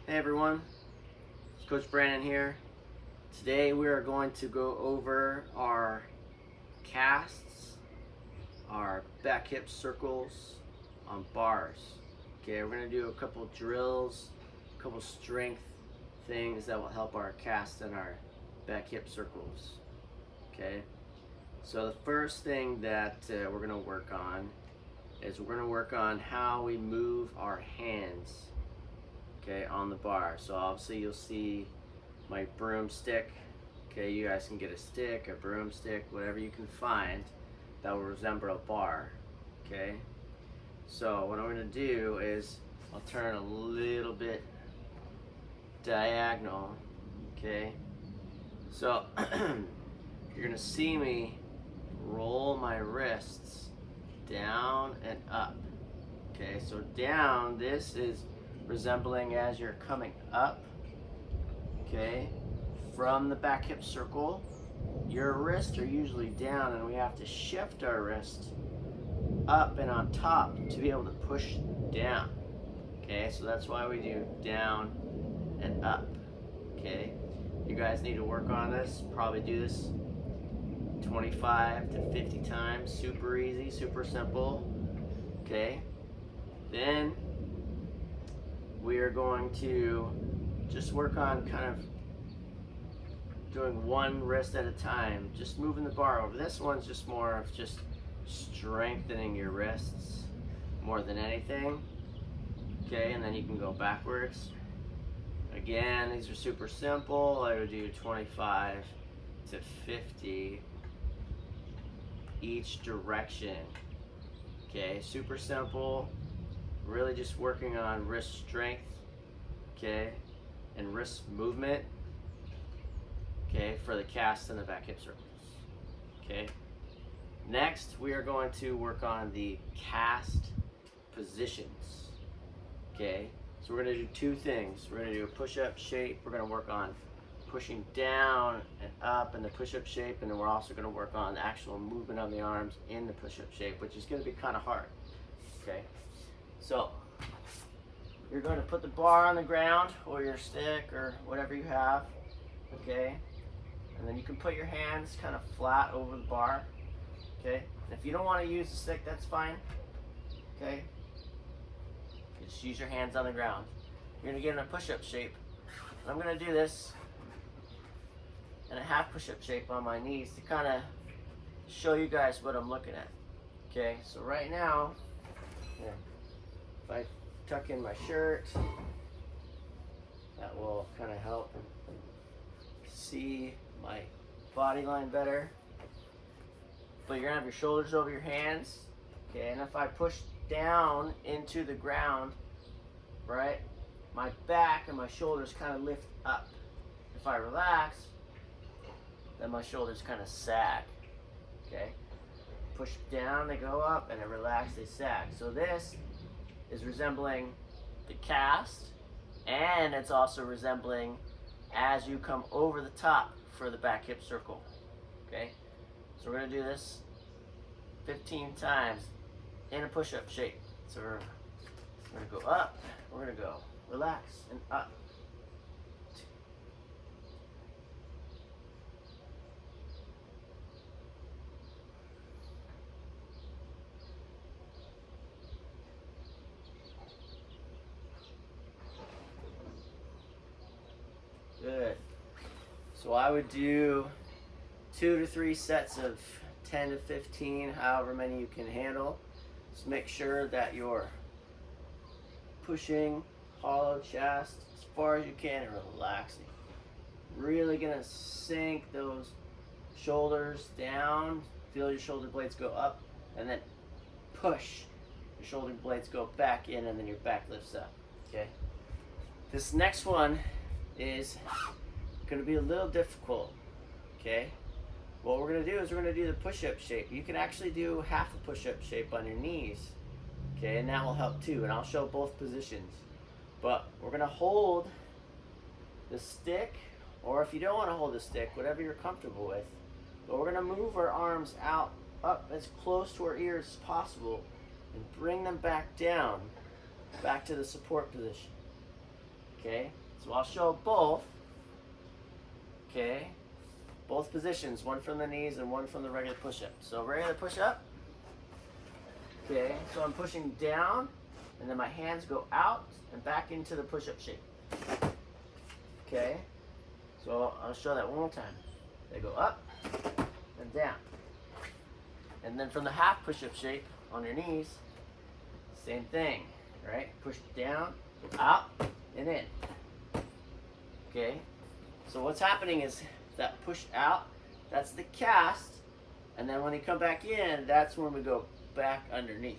Hey everyone, it's Coach Brandon here. Today we are going to go over our casts, our back hip circles on bars. Okay, we're going to do a couple drills, a couple strength things that will help our cast and our back hip circles. Okay, so the first thing that we're going to work on is we're going to work on how we move our hands, okay, on the bar. So obviously you'll see my broomstick. Okay, you guys can get a stick, a broomstick, whatever you can find that will resemble a bar. Okay, so what I'm going to do is I'll turn a little bit diagonal. Okay, so you're going to see me roll my wrists down and up. Okay, so down, this is resembling as you're coming up, okay, from the back hip circle. Your wrists are usually down, and we have to shift our wrists up and on top to be able to push down. Okay, so that's why we do down and up. Okay, you guys need to work on this. Probably do this 25 to 50 times. Super easy, super simple. Okay, then we are going to just work on kind of doing one wrist at a time, just moving the bar over. This one's just more of just strengthening your wrists more than anything. Okay, and then you can go backwards. Again, these are super simple. I would do 25 to 50 each direction. Okay, super simple. Really just working on wrist strength, okay, and wrist movement, okay, for the cast and the back hip circles. Okay, next we are going to work on the cast positions. Okay, so we're going to do two things. We're going to do a push-up shape. We're going to work on pushing down and up in the push-up shape, and then we're also going to work on the actual movement of the arms in the push-up shape, which is going to be kind of hard. Okay, so you're going to put the bar on the ground or your stick or whatever you have, okay? And then you can put your hands kind of flat over the bar, okay? And if you don't want to use the stick, that's fine, okay? You just use your hands on the ground. You're going to get in a push-up shape. And I'm going to do this in a half push-up shape on my knees to kind of show you guys what I'm looking at, okay? So right now, here, if I tuck in my shirt, that will kind of help see my body line better. But you're gonna have your shoulders over your hands, okay? And if I push down into the ground, right, my back and my shoulders kind of lift up. If I relax, then my shoulders kind of sag, okay? Push down, they go up, and then relax, they sag. So this is resembling the cast, and it's also resembling as you come over the top for the back hip circle. Okay, so we're going to do this 15 times in a push-up shape. So we're going to go up, we're going to go relax and up. Good. So I would do 2 to 3 sets of 10 to 15, however many you can handle. Just make sure that you're pushing hollow chest as far as you can and relaxing. Really gonna sink those shoulders down. Feel your shoulder blades go up, and then push. Your shoulder blades go back in, and then your back lifts up. Okay. This next one is going to be a little difficult, okay? What we're going to do is we're going to do the push-up shape. You can actually do half a push-up shape on your knees, okay? And that will help too, and I'll show both positions. But we're going to hold the stick, or if you don't want to hold the stick, whatever you're comfortable with. But we're going to move our arms out, up as close to our ears as possible, and bring them back down, back to the support position. Okay, so I'll show both. Okay, both positions, one from the knees and one from the regular push-up. So regular push-up. Okay, so I'm pushing down, and then my hands go out and back into the push-up shape. Okay, so I'll show that one more time. They go up and down. And then from the half push-up shape on your knees, same thing, right? Push down, out, and in. Okay, so what's happening is that push out, that's the cast, and then when they come back in, that's when we go back underneath.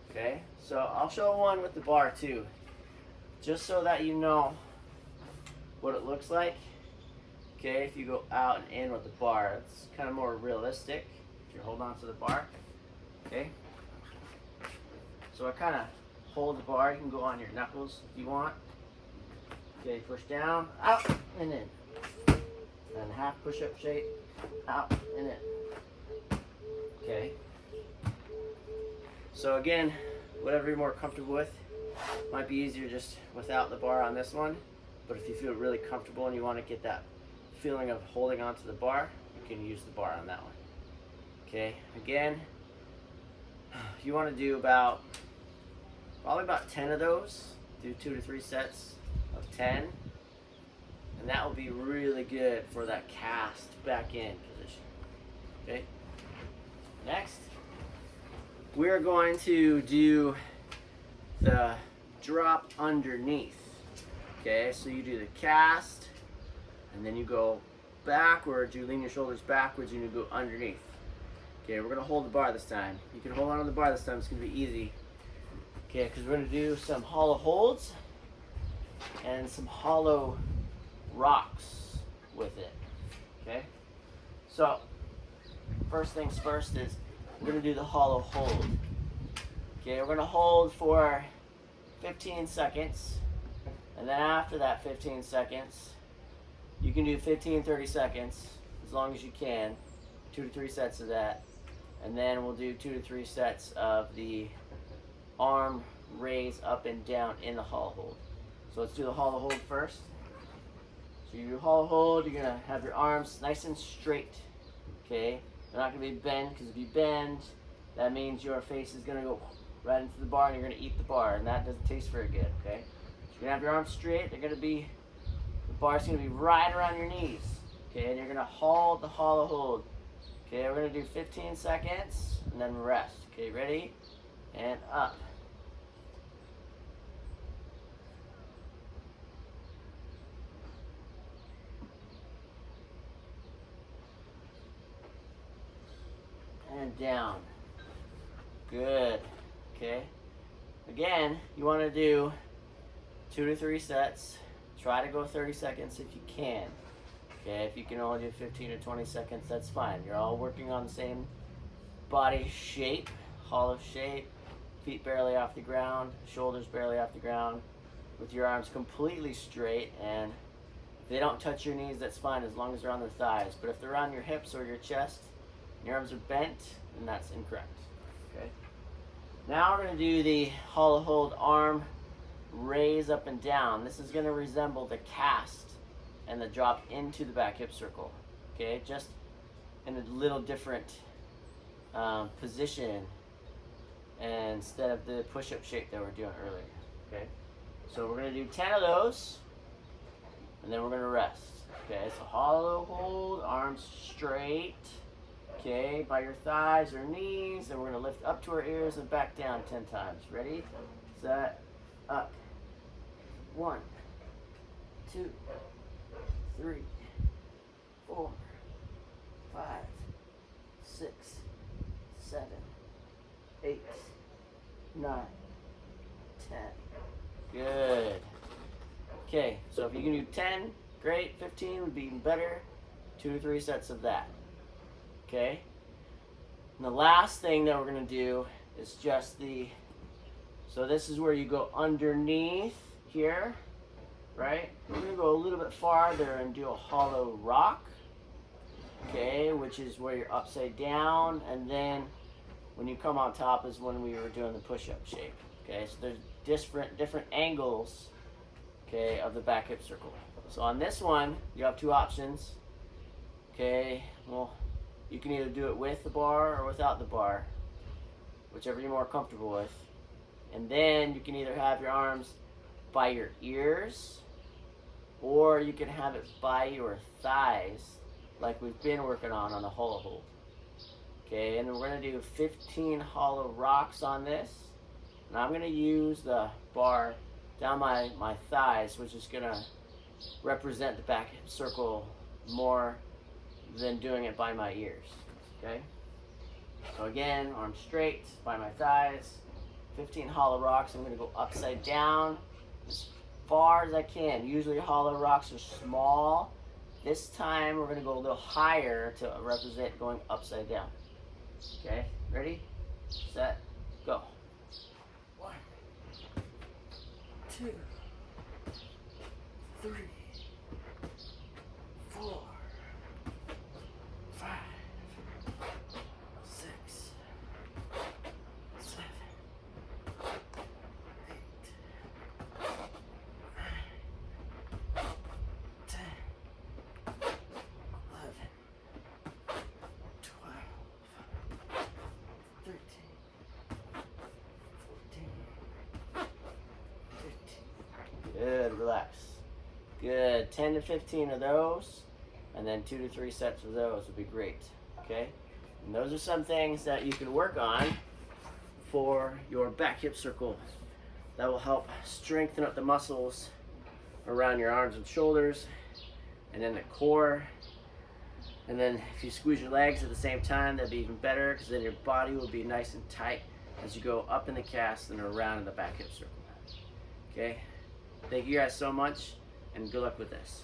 Okay, so I'll show one with the bar too, just so that you know what it looks like. Okay, if you go out and in with the bar, it's kind of more realistic if you're holding on to the bar. Okay, so I kind of hold the bar. You can go on your knuckles if you want. Okay, push down, out, and in. And half push-up shape, out and in. Okay. So again, whatever you're more comfortable with. Might be easier just without the bar on this one, but if you feel really comfortable and you want to get that feeling of holding onto the bar, you can use the bar on that one. Okay, again, you want to do probably about 10 of those. Do 2 to 3 sets of 10, and that will be really good for that cast back in position. Okay, next we're going to do the drop underneath. Okay, so you do the cast, and then you go backwards, you lean your shoulders backwards, and you go underneath. Okay, we're gonna hold the bar this time. You can hold on to the bar this time, it's gonna be easy. Okay, because we're gonna do some hollow holds and some hollow rocks with it. Okay, so first things first is we're gonna do the hollow hold. Okay, we're gonna hold for 15 seconds, and then after that 15 seconds, you can do 15, 30 seconds as long as you can, 2 to 3 sets of that, and then we'll do 2 to 3 sets of the arm raise up and down in the hollow hold. So let's do the hollow hold first. So you do hollow hold, you're gonna have your arms nice and straight. Okay, they're not gonna be bent, because if you bend, that means your face is gonna go right into the bar and you're gonna eat the bar, and that doesn't taste very good. Okay, so you're gonna have your arms straight. The bar's gonna be right around your knees. Okay, and you're gonna hold the hollow hold. Okay, we're gonna do 15 seconds and then rest. Okay, ready? And up. And down. Good. Okay. Again, you want to do 2 to 3 sets. Try to go 30 seconds if you can. Okay, if you can only do 15 to 20 seconds, that's fine. You're all working on the same body shape, hollow shape, feet barely off the ground, shoulders barely off the ground, with your arms completely straight, and if they don't touch your knees, that's fine as long as they're on their thighs. But if they're on your hips or your chest, and your arms are bent, then that's incorrect. Okay. Now we're going to do the hollow hold arm raise up and down. This is going to resemble the cast and the drop into the back hip circle. Okay, just in a little different position instead of the push-up shape that we were doing earlier. Okay, so we're going to do 10 of those, and then we're going to rest. Okay, so hollow hold, arms straight. Okay, by your thighs or knees, and we're going to lift up to our ears and back down 10 times. Ready, set, up. 1, 2, 3, 4, 5, 6, 7, 8, 9, 10. Good. Okay, so if you can do 10, great. 15 would be even better. 2 to 3 sets of that. Okay. And the last thing that we're going to do is just so this is where you go underneath here, right? We're going to go a little bit farther and do a hollow rock, okay, which is where you're upside down, and then when you come on top is when we were doing the push-up shape. Okay, so there's different angles, okay, of the back hip circle. So on this one, you have two options. Okay, well, you can either do it with the bar or without the bar, whichever you're more comfortable with. And then you can either have your arms by your ears, or you can have it by your thighs, like we've been working on the hula hold. Okay, and then we're gonna do 15 hollow rocks on this. And I'm gonna use the bar down my thighs, which is gonna represent the back hip circle more than doing it by my ears. Okay? So again, arms straight by my thighs, 15 hollow rocks. I'm gonna go upside down as far as I can. Usually hollow rocks are small. This time we're gonna go a little higher to represent going upside down. Okay, ready, set, go. 1, 2, 3, 4, 5, 6, 7, 8, 9, 10, 11, 12, 13, 14, 15. Good, relax. Good, 10 to 15 of those, and then 2 to 3 sets of those would be great, okay? And those are some things that you can work on for your back hip circle that will help strengthen up the muscles around your arms and shoulders, and then the core. And then if you squeeze your legs at the same time, that'd be even better, because then your body will be nice and tight as you go up in the cast and around in the back hip circle. Okay? Thank you guys so much, and good luck with this.